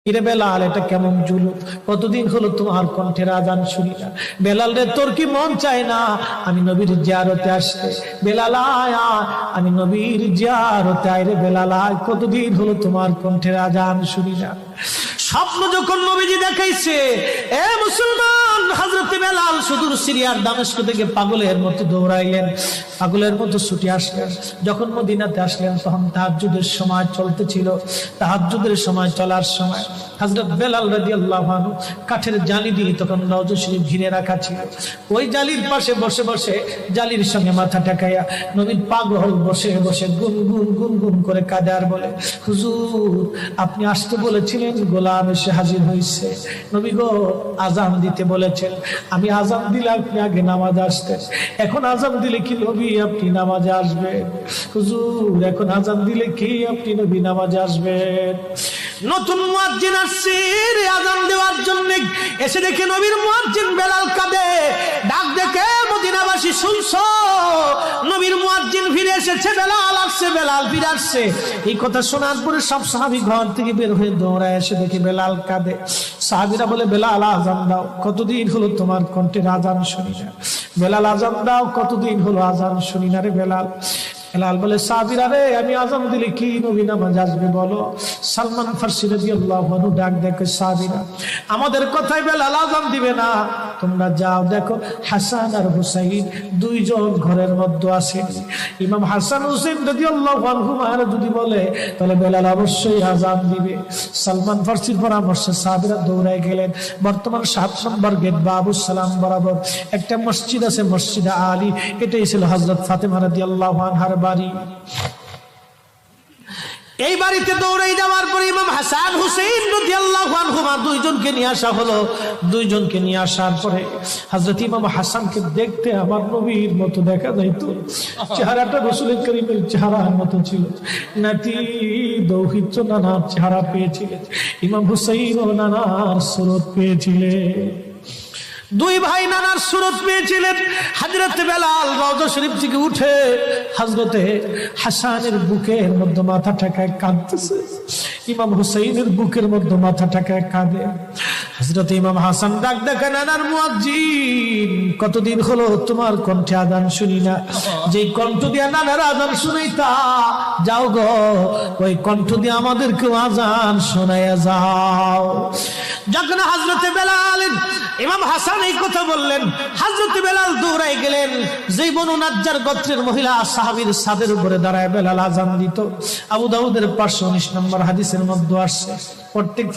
বেলাল, এটা কেমন জুলুম? কতদিন হলো তোমার কণ্ঠের আজান শুনি না। বেলাল রে, তোর কি মন চায় না আমি নবীর জিয়ারতে আসতে? বেলাল আয়, আমি নবীর জিয়ারতে আয় রে বেলাল আয়, কতদিন হলো তোমার কণ্ঠের আজান শুনি না। স্বপ্ন যখন নবীজি দেখাইছে, এ মুসলমান, হযরত বেলাল সুদূর সিরিয়ার দামেস্ক থেকে পাগলের মতো দৌড়াইলেন, পাগলের মতো ছুটে আসলেন। যখন মদিনাতে আসলেন তখন তাহাজ্জুদের সময় চলতেছিল। তাহাজ্জুদের সময় চলার সময় হযরত বেলাল রাদিয়াল্লাহু আনহু কাঠের জালি দিয়ে তখন রওজা শরীফ ঘিরে রাখা ছিল। ওই জালির পাশে বসে বসে জালির সঙ্গে মাথা ঠেকাইয়া নবীর পাগল বসে বসে গুনগুন গুনগুন করে কাঁদে আর বলে, হুজুর আপনি আসতে বলেছিলেন, গোলাম এসে হাজির হয়েছে। নবী গো, আজান দিতে বলেছেন, আমি আজান দিলে আপনি আগে নামাজে আসতেন, এখন আজান দিলে কি নবী আপনি নামাজে আসবেন? হুজুর এখন আজান দিলে কি আপনি নবী নামাজে আসবেন? নতুন মুয়াজ্জিন আসছে আজান দেওয়ার জন্য, এসে দেখে নবীর মুয়াজ্জিন বেলাল কাঁদে। ডাক দেখে মদিনাবাসী শুনছো, নবীর মুয়াজ্জিন ফিরে এসেছে, বেলাল আসছে, বেলাল ফিরে আসছে। এই কথা শোনার পরে সব সাহাবী ঘর থেকে বের হয়ে দৌড়ায় এসে দেখে বেলাল কাঁদে। সাহাবীরা বলে, বেলাল আজান দাও, কতদিন হলো তোমার কণ্ঠের আজান শুনি না। বেলাল আজান দাও, কতদিন হলো আজান শুনি না রে বেলাল। বেলাল বলে, সাহাবীরা রে, আমি আজান দিলে কি নবী নামাজ আসবে বলো? সালমান ফারসি রাদিয়াল্লাহু আনহু ডাক দেখে, সাহাবীরা আমাদের কথায় বেলাল আজান দিবে না, তোমরা যাও দেখো হাসান আর হুসাইন দুইজন ঘরের মধ্যে আছেন। ইমাম হাসান হুসাইন রাদিয়াল্লাহু আনহুমা যদি বলে তাহলে বেলাল অবশ্যই আজান দিবে। সালমান ফারসির পরামর্শে সাহাবীরা দৌড়ায় গেলেন। বর্তমান 7 নম্বর গেট বাবুস সালাম বরাবর একটা মসজিদ আছে, মসজিদে আলী। এটাই ছিল হযরত ফাতেমা রাদিয়াল্লাহু আনহার বাড়ি। এই বাড়িতে দৌড়াই যাওয়ার পরে ইমাম হাসান হুসাইন রাদিয়াল্লাহু আনহুমা দুইজনকে নিয়ে আসা হলো। দুইজনকে নিয়ে আসার পরে হযরত ইমাম হাসানকে দেখতে আমার নবীর মতো দেখা যাইতো, চেহারাটা রাসূল করিমের চেহারার মতো ছিল। নাতি দৌহিত্র নানার চেহারা পেয়েছিলেন, ইমাম হুসাইন ও নানার সুরত পেয়েছিলেন। দুই ভাই নানার সুরত পেয়েছিলেন। হযরত বেলাল রওজা শরীফ থেকে উঠে হযরতে হাসানের বুকের মধ্যে মাথা ঠেকায় কাঁদতেছে, ইমাম হুসাইনের বুকের মধ্যে মাথা ঠেকায় কাঁদে। হযরত ইমাম হাসান ডাক দেখে, নানার মুয়াজ্জিন, কতদিন হলো তোমার কণ্ঠে আযান শুনি না। যেই কণ্ঠ দিয়ে নানার আযান শুনাইতা, যাও গো ওই কণ্ঠ দিয়ে আমাদেরকে আযান শোনায়া যাও। যখন হযরত বেলাল ইমাম হাসান এই কথা বললেন, হযরত বেলাল দৌড়ায় গেলেন। যেই বনু নাজ্জার গোত্রের মহিলা সাহাবীর ছাদের উপরে দাঁড়ায় বেলাল আযান দিত। আবু দাউদের 519 নম্বর হাদিসের মধ্যে আসছে, প্রত্যেক